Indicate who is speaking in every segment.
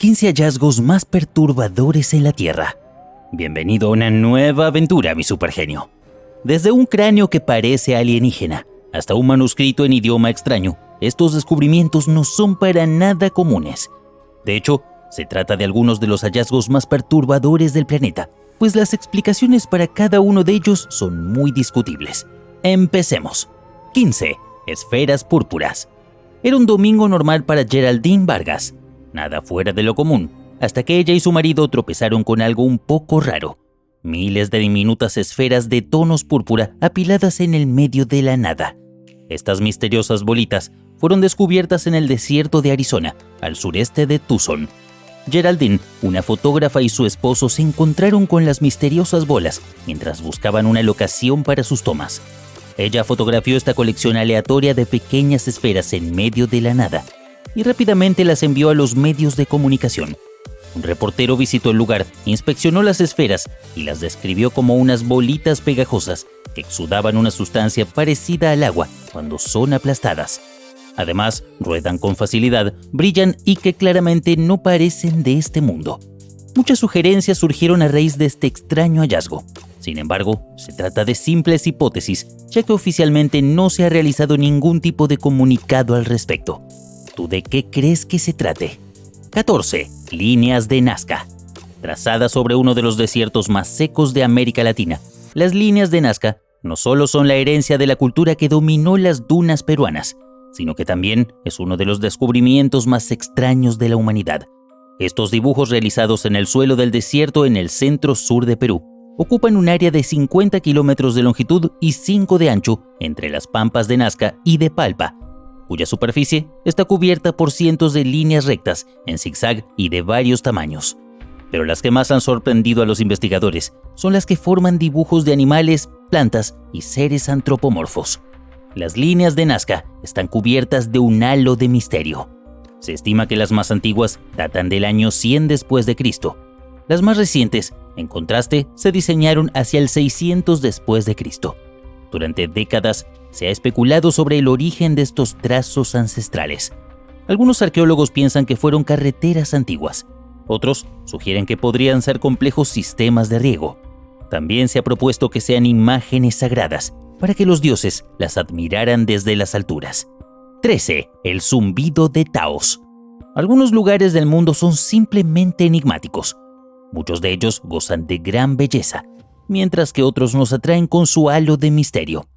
Speaker 1: 15 hallazgos más perturbadores en la Tierra. Bienvenido a una nueva aventura, mi supergenio. Desde un cráneo que parece alienígena hasta un manuscrito en idioma extraño, estos descubrimientos no son para nada comunes. De hecho, se trata de algunos de los hallazgos más perturbadores del planeta, pues las explicaciones para cada uno de ellos son muy discutibles. Empecemos. 15. Esferas púrpuras. Era un domingo normal para Geraldine Vargas. Nada fuera de lo común, hasta que ella y su marido tropezaron con algo un poco raro. Miles de diminutas esferas de tonos púrpura apiladas en el medio de la nada. Estas misteriosas bolitas fueron descubiertas en el desierto de Arizona, al sureste de Tucson. Geraldine, una fotógrafa, y su esposo se encontraron con las misteriosas bolas mientras buscaban una locación para sus tomas. Ella fotografió esta colección aleatoria de pequeñas esferas en medio de la nada y rápidamente las envió a los medios de comunicación. Un reportero visitó el lugar, inspeccionó las esferas y las describió como unas bolitas pegajosas que exudaban una sustancia parecida al agua cuando son aplastadas. Además, ruedan con facilidad, brillan y que claramente no parecen de este mundo. Muchas sugerencias surgieron a raíz de este extraño hallazgo. Sin embargo, se trata de simples hipótesis, ya que oficialmente no se ha realizado ningún tipo de comunicado al respecto. ¿Tú de qué crees que se trate? 14. Líneas de Nazca. Trazadas sobre uno de los desiertos más secos de América Latina, las líneas de Nazca no solo son la herencia de la cultura que dominó las dunas peruanas, sino que también es uno de los descubrimientos más extraños de la humanidad. Estos dibujos, realizados en el suelo del desierto en el centro-sur de Perú, ocupan un área de 50 kilómetros de longitud y 5 de ancho entre las pampas de Nazca y de Palpa, cuya superficie está cubierta por cientos de líneas rectas en zigzag y de varios tamaños. Pero las que más han sorprendido a los investigadores son las que forman dibujos de animales, plantas y seres antropomorfos. Las líneas de Nazca están cubiertas de un halo de misterio. Se estima que las más antiguas datan del año 100 después de Cristo. Las más recientes, en contraste, se diseñaron hacia el 600 después de Cristo. Durante décadas se ha especulado sobre el origen de estos trazos ancestrales. Algunos arqueólogos piensan que fueron carreteras antiguas. Otros sugieren que podrían ser complejos sistemas de riego. También se ha propuesto que sean imágenes sagradas para que los dioses las admiraran desde las alturas. 13. El zumbido de Taos. Algunos lugares del mundo son simplemente enigmáticos. Muchos de ellos gozan de gran belleza, mientras que otros nos atraen con su halo de misterio.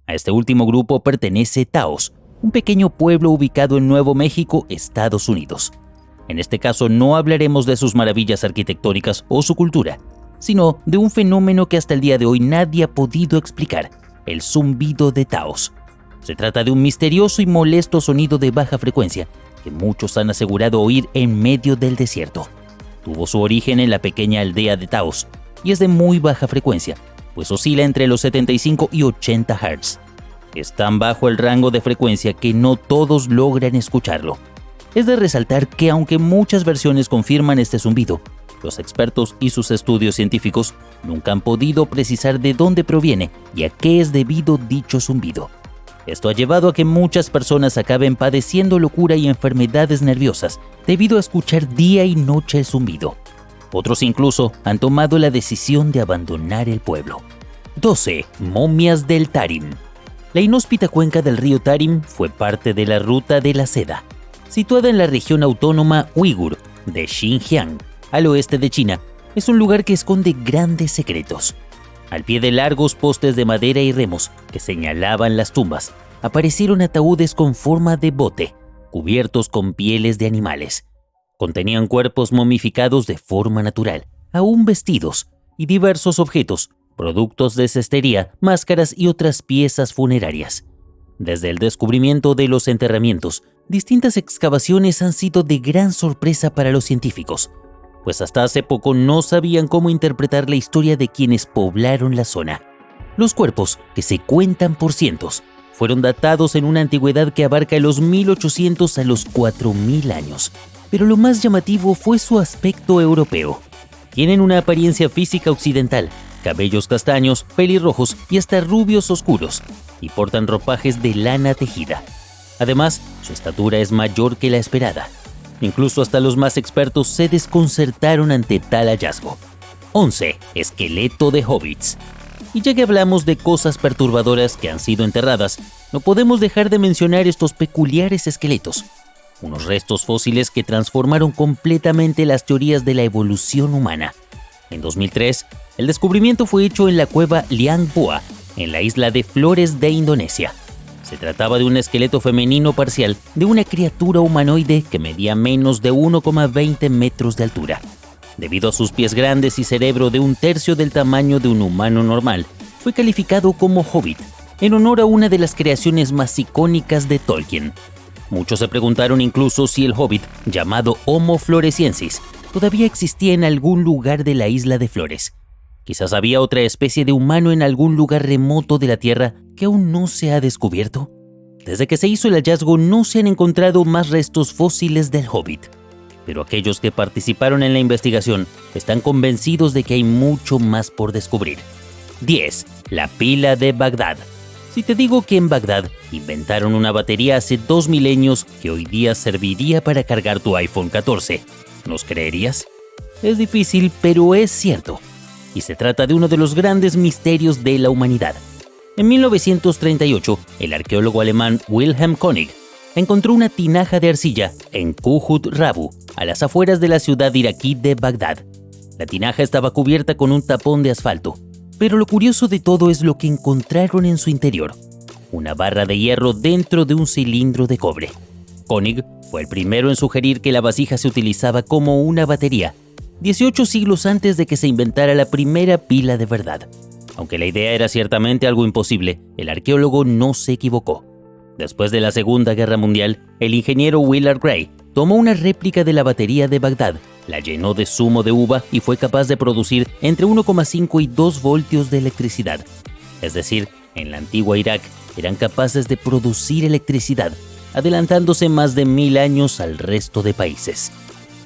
Speaker 1: A este último grupo pertenece Taos, un pequeño pueblo ubicado en Nuevo México, Estados Unidos. En este caso no hablaremos de sus maravillas arquitectónicas o su cultura, sino de un fenómeno que hasta el día de hoy nadie ha podido explicar: el zumbido de Taos. Se trata de un misterioso y molesto sonido de baja frecuencia que muchos han asegurado oír en medio del desierto. Tuvo su origen en la pequeña aldea de Taos y es de muy baja frecuencia, pues oscila entre los 75 y 80 Hz. Es tan bajo el rango de frecuencia que no todos logran escucharlo. Es de resaltar que aunque muchas versiones confirman este zumbido, los expertos y sus estudios científicos nunca han podido precisar de dónde proviene y a qué es debido dicho zumbido. Esto ha llevado a que muchas personas acaben padeciendo locura y enfermedades nerviosas debido a escuchar día y noche el zumbido. Otros incluso han tomado la decisión de abandonar el pueblo. 12. Momias del Tarim. La inhóspita cuenca del río Tarim fue parte de la Ruta de la Seda, situada en la región autónoma uigur de Xinjiang, al oeste de China. Es un lugar que esconde grandes secretos. Al pie de largos postes de madera y remos que señalaban las tumbas, aparecieron ataúdes con forma de bote, cubiertos con pieles de animales. Contenían cuerpos momificados de forma natural, aún vestidos, y diversos objetos, productos de cestería, máscaras y otras piezas funerarias. Desde el descubrimiento de los enterramientos, distintas excavaciones han sido de gran sorpresa para los científicos, pues hasta hace poco no sabían cómo interpretar la historia de quienes poblaron la zona. Los cuerpos, que se cuentan por cientos, fueron datados en una antigüedad que abarca los 1800 a los 4000 años. Pero lo más llamativo fue su aspecto europeo. Tienen una apariencia física occidental, cabellos castaños, pelirrojos y hasta rubios oscuros, y portan ropajes de lana tejida. Además, su estatura es mayor que la esperada. Incluso hasta los más expertos se desconcertaron ante tal hallazgo. 11. Esqueleto de hobbits. Y ya que hablamos de cosas perturbadoras que han sido enterradas, no podemos dejar de mencionar estos peculiares esqueletos. Unos restos fósiles que transformaron completamente las teorías de la evolución humana. En 2003, el descubrimiento fue hecho en la cueva Liang Bua, en la isla de Flores de Indonesia. Se trataba de un esqueleto femenino parcial de una criatura humanoide que medía menos de 1,20 metros de altura. Debido a sus pies grandes y cerebro de un tercio del tamaño de un humano normal, fue calificado como hobbit, en honor a una de las creaciones más icónicas de Tolkien. Muchos se preguntaron incluso si el hobbit, llamado Homo floresiensis, todavía existía en algún lugar de la isla de Flores. Quizás había otra especie de humano en algún lugar remoto de la Tierra que aún no se ha descubierto. Desde que se hizo el hallazgo no se han encontrado más restos fósiles del hobbit. Pero aquellos que participaron en la investigación están convencidos de que hay mucho más por descubrir. 10. La pila de Bagdad. Si te digo que en Bagdad inventaron una batería hace 2 milenios que hoy día serviría para cargar tu iPhone 14, ¿nos creerías? Es difícil, pero es cierto. Y se trata de uno de los grandes misterios de la humanidad. En 1938, el arqueólogo alemán Wilhelm König encontró una tinaja de arcilla en Kuhut Rabu, a las afueras de la ciudad iraquí de Bagdad. La tinaja estaba cubierta con un tapón de asfalto, pero lo curioso de todo es lo que encontraron en su interior: una barra de hierro dentro de un cilindro de cobre. König fue el primero en sugerir que la vasija se utilizaba como una batería, 18 siglos antes de que se inventara la primera pila de verdad. Aunque la idea era ciertamente algo imposible, el arqueólogo no se equivocó. Después de la Segunda Guerra Mundial, el ingeniero Willard Gray tomó una réplica de la batería de Bagdad, la llenó de zumo de uva y fue capaz de producir entre 1,5 y 2 voltios de electricidad. Es decir, en la antigua Irak eran capaces de producir electricidad, adelantándose más de 1000 años al resto de países.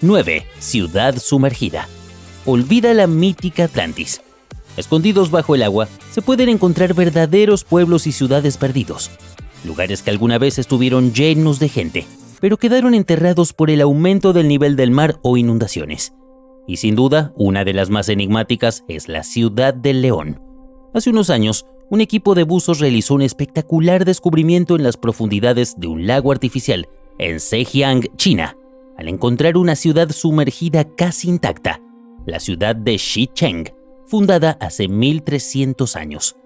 Speaker 1: 9. Ciudad sumergida. Olvida la mítica Atlantis. Escondidos bajo el agua, se pueden encontrar verdaderos pueblos y ciudades perdidos. Lugares que alguna vez estuvieron llenos de gente, pero quedaron enterrados por el aumento del nivel del mar o inundaciones. Y sin duda, una de las más enigmáticas es la Ciudad del León. Hace unos años, un equipo de buzos realizó un espectacular descubrimiento en las profundidades de un lago artificial en Zhejiang, China, al encontrar una ciudad sumergida casi intacta, la ciudad de Xicheng, fundada hace 1300 años.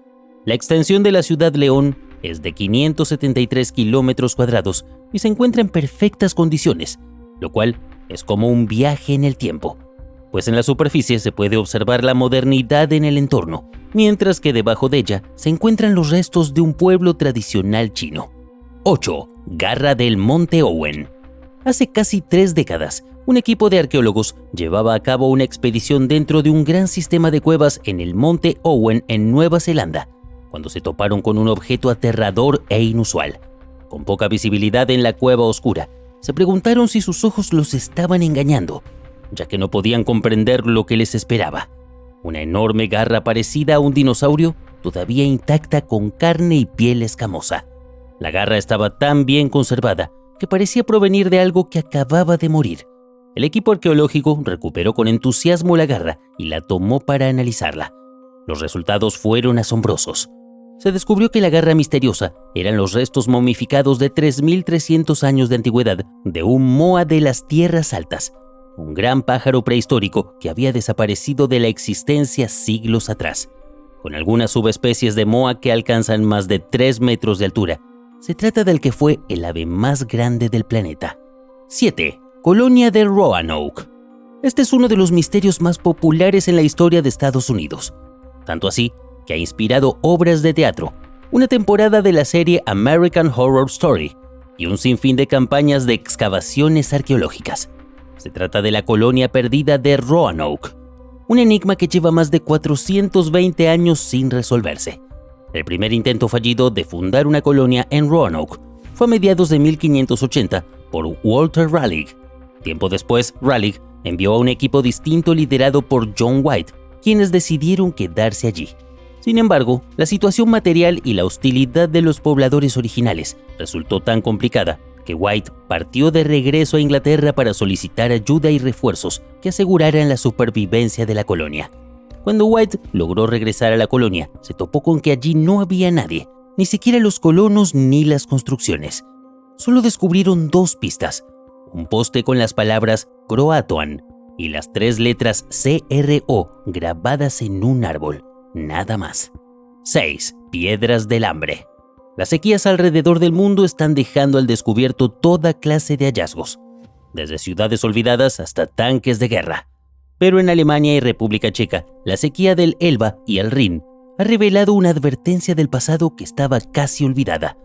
Speaker 1: La extensión de la ciudad León es de 573 kilómetros cuadrados y se encuentra en perfectas condiciones, lo cual es como un viaje en el tiempo, pues en la superficie se puede observar la modernidad en el entorno, mientras que debajo de ella se encuentran los restos de un pueblo tradicional chino. 8. Garra del Monte Owen. Hace casi 3 décadas, un equipo de arqueólogos llevaba a cabo una expedición dentro de un gran sistema de cuevas en el Monte Owen en Nueva Zelanda, cuando se toparon con un objeto aterrador e inusual. Con poca visibilidad en la cueva oscura, se preguntaron si sus ojos los estaban engañando, ya que no podían comprender lo que les esperaba. Una enorme garra parecida a un dinosaurio, todavía intacta con carne y piel escamosa. La garra estaba tan bien conservada que parecía provenir de algo que acababa de morir. El equipo arqueológico recuperó con entusiasmo la garra y la tomó para analizarla. Los resultados fueron asombrosos. Se descubrió que la garra misteriosa eran los restos momificados de 3300 años de antigüedad de un moa de las tierras altas, un gran pájaro prehistórico que había desaparecido de la existencia siglos atrás. Con algunas subespecies de moa que alcanzan más de 3 metros de altura, se trata del que fue el ave más grande del planeta. 7. Colonia de Roanoke. Este es uno de los misterios más populares en la historia de Estados Unidos. Tanto así que ha inspirado obras de teatro, una temporada de la serie American Horror Story y un sinfín de campañas de excavaciones arqueológicas. Se trata de la colonia perdida de Roanoke, un enigma que lleva más de 420 años sin resolverse. El primer intento fallido de fundar una colonia en Roanoke fue a mediados de 1580 por Walter Raleigh. Tiempo después, Raleigh envió a un equipo distinto liderado por John White, quienes decidieron quedarse allí. Sin embargo, la situación material y la hostilidad de los pobladores originales resultó tan complicada que White partió de regreso a Inglaterra para solicitar ayuda y refuerzos que aseguraran la supervivencia de la colonia. Cuando White logró regresar a la colonia, se topó con que allí no había nadie, ni siquiera los colonos ni las construcciones. Solo descubrieron 2 pistas: un poste con las palabras Croatoan y las 3 letras CRO grabadas en un árbol, nada más. 6. Piedras del hambre. Las sequías alrededor del mundo están dejando al descubierto toda clase de hallazgos, desde ciudades olvidadas hasta tanques de guerra. Pero en Alemania y República Checa, la sequía del Elba y el Rin ha revelado una advertencia del pasado que estaba casi olvidada: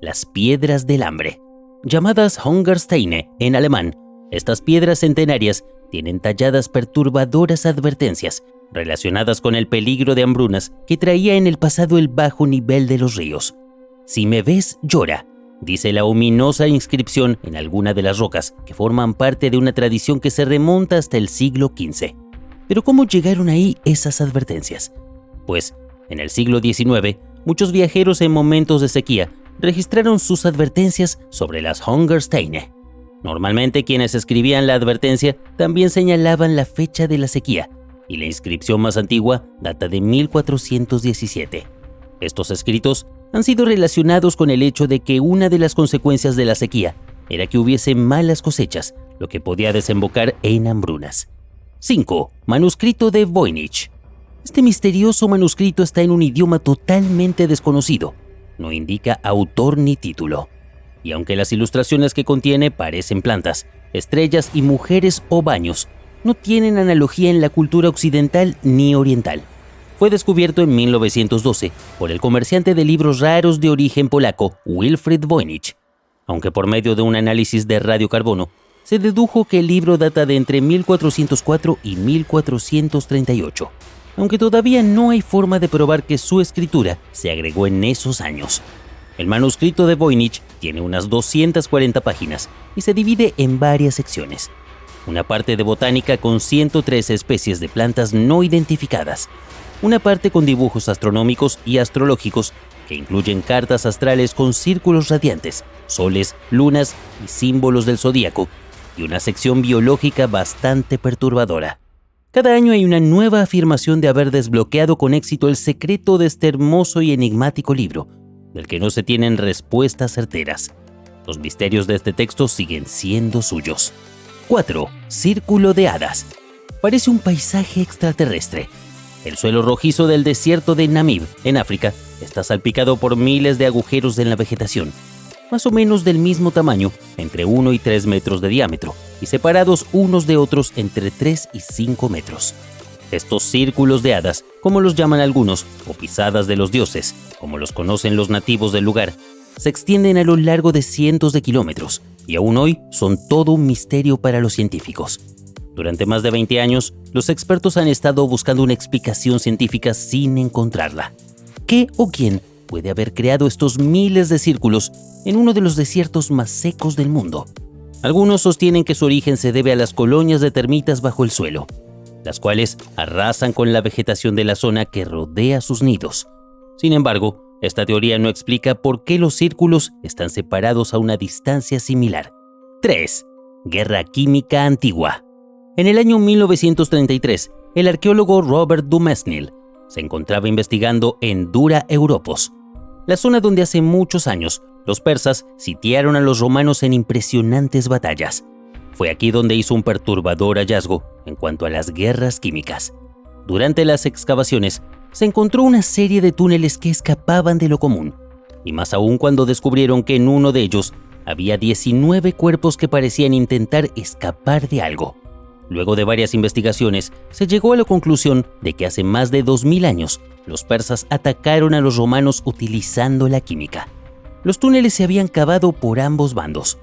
Speaker 1: las piedras del hambre. Llamadas Hungersteine en alemán, estas piedras centenarias tienen talladas perturbadoras advertencias relacionadas con el peligro de hambrunas que traía en el pasado el bajo nivel de los ríos. Si me ves, llora, dice la ominosa inscripción en alguna de las rocas que forman parte de una tradición que se remonta hasta el siglo XV. Pero ¿cómo llegaron ahí esas advertencias? Pues, en el siglo XIX, muchos viajeros en momentos de sequía registraron sus advertencias sobre las Hungersteine. Normalmente quienes escribían la advertencia también señalaban la fecha de la sequía, y la inscripción más antigua data de 1417. Estos escritos han sido relacionados con el hecho de que una de las consecuencias de la sequía era que hubiese malas cosechas, lo que podía desembocar en hambrunas. 5. Manuscrito de Voynich. Este misterioso manuscrito está en un idioma totalmente desconocido. No indica autor ni título. Y aunque las ilustraciones que contiene parecen plantas, estrellas y mujeres o baños, no tienen analogía en la cultura occidental ni oriental. Fue descubierto en 1912 por el comerciante de libros raros de origen polaco Wilfrid Voynich, aunque por medio de un análisis de radiocarbono se dedujo que el libro data de entre 1404 y 1438, aunque todavía no hay forma de probar que su escritura se agregó en esos años. El manuscrito de Voynich tiene unas 240 páginas y se divide en varias secciones. Una parte de botánica con 113 especies de plantas no identificadas, una parte con dibujos astronómicos y astrológicos que incluyen cartas astrales con círculos radiantes, soles, lunas y símbolos del zodíaco, y una sección biológica bastante perturbadora. Cada año hay una nueva afirmación de haber desbloqueado con éxito el secreto de este hermoso y enigmático libro, del que no se tienen respuestas certeras. Los misterios de este texto siguen siendo suyos. 4. Círculo de hadas. Parece un paisaje extraterrestre. El suelo rojizo del desierto de Namib, en África, está salpicado por miles de agujeros en la vegetación, más o menos del mismo tamaño, entre 1 y 3 metros de diámetro, y separados unos de otros entre 3 y 5 metros. Estos círculos de hadas, como los llaman algunos, o pisadas de los dioses, como los conocen los nativos del lugar, se extienden a lo largo de cientos de kilómetros, y aún hoy son todo un misterio para los científicos. Durante más de 20 años, los expertos han estado buscando una explicación científica sin encontrarla. ¿Qué o quién puede haber creado estos miles de círculos en uno de los desiertos más secos del mundo? Algunos sostienen que su origen se debe a las colonias de termitas bajo el suelo, las cuales arrasan con la vegetación de la zona que rodea sus nidos. Sin embargo, esta teoría no explica por qué los círculos están separados a una distancia similar. 3. Guerra química antigua. En el año 1933, el arqueólogo Robert Dumesnil se encontraba investigando en Dura Europos, la zona donde hace muchos años los persas sitiaron a los romanos en impresionantes batallas. Fue aquí donde hizo un perturbador hallazgo en cuanto a las guerras químicas. Durante las excavaciones, se encontró una serie de túneles que escapaban de lo común, y más aún cuando descubrieron que en uno de ellos había 19 cuerpos que parecían intentar escapar de algo. Luego de varias investigaciones, se llegó a la conclusión de que hace más de 2000 años, los persas atacaron a los romanos utilizando la química. Los túneles se habían cavado por ambos bandos,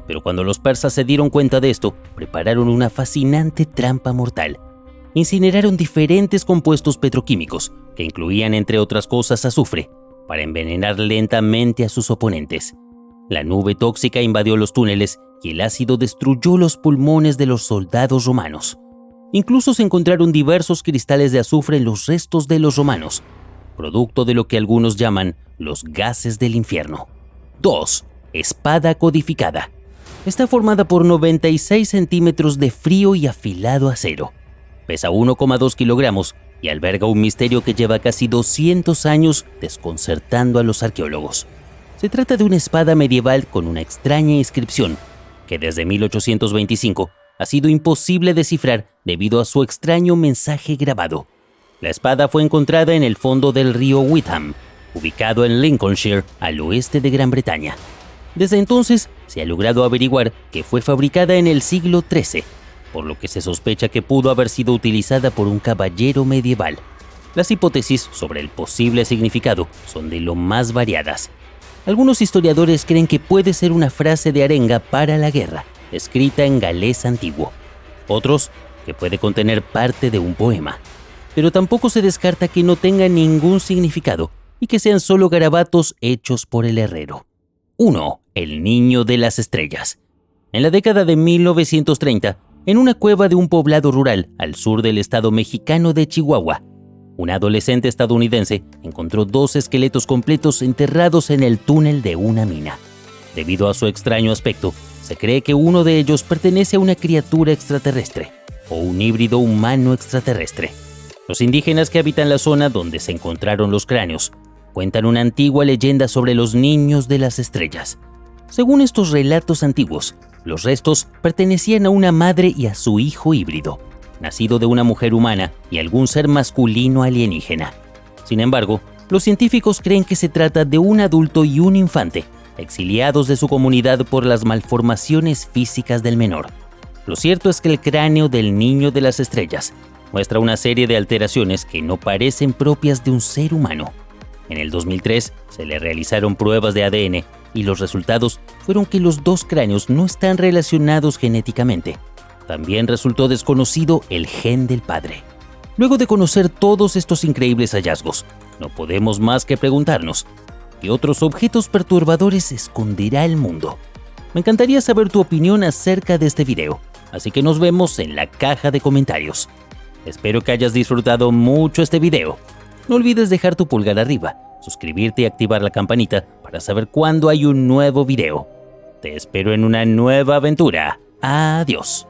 Speaker 1: pero cuando los persas se dieron cuenta de esto, prepararon una fascinante trampa mortal. Incineraron diferentes compuestos petroquímicos, que incluían entre otras cosas azufre, para envenenar lentamente a sus oponentes. La nube tóxica invadió los túneles y el ácido destruyó los pulmones de los soldados romanos. Incluso se encontraron diversos cristales de azufre en los restos de los romanos, producto de lo que algunos llaman los gases del infierno. 2. espada codificada. Está formada por 96 centímetros de frío y afilado acero. Pesa 1,2 kilogramos y alberga un misterio que lleva casi 200 años desconcertando a los arqueólogos. Se trata de una espada medieval con una extraña inscripción que desde 1825 ha sido imposible descifrar debido a su extraño mensaje grabado. La espada fue encontrada en el fondo del río Witham, ubicado en Lincolnshire, al oeste de Gran Bretaña. Desde entonces se ha logrado averiguar que fue fabricada en el siglo XIII, por lo que se sospecha que pudo haber sido utilizada por un caballero medieval. Las hipótesis sobre el posible significado son de lo más variadas. Algunos historiadores creen que puede ser una frase de arenga para la guerra, escrita en galés antiguo. Otros, que puede contener parte de un poema. Pero tampoco se descarta que no tenga ningún significado y que sean solo garabatos hechos por el herrero. 1. El niño de las estrellas. En la década de 1930, en una cueva de un poblado rural al sur del estado mexicano de Chihuahua, un adolescente estadounidense encontró 2 esqueletos completos enterrados en el túnel de una mina. Debido a su extraño aspecto, se cree que uno de ellos pertenece a una criatura extraterrestre o un híbrido humano extraterrestre. Los indígenas que habitan la zona donde se encontraron los cráneos cuentan una antigua leyenda sobre los niños de las estrellas. Según estos relatos antiguos, los restos pertenecían a una madre y a su hijo híbrido, nacido de una mujer humana y algún ser masculino alienígena. Sin embargo, los científicos creen que se trata de un adulto y un infante, exiliados de su comunidad por las malformaciones físicas del menor. Lo cierto es que el cráneo del niño de las estrellas muestra una serie de alteraciones que no parecen propias de un ser humano. En el 2003 se le realizaron pruebas de ADN y los resultados fueron que los 2 cráneos no están relacionados genéticamente. También resultó desconocido el gen del padre. Luego de conocer todos estos increíbles hallazgos, no podemos más que preguntarnos, ¿qué otros objetos perturbadores esconderá el mundo? Me encantaría saber tu opinión acerca de este video, así que nos vemos en la caja de comentarios. Espero que hayas disfrutado mucho este video. No olvides dejar tu pulgar arriba, suscribirte y activar la campanita para saber cuándo hay un nuevo video. Te espero en una nueva aventura. Adiós.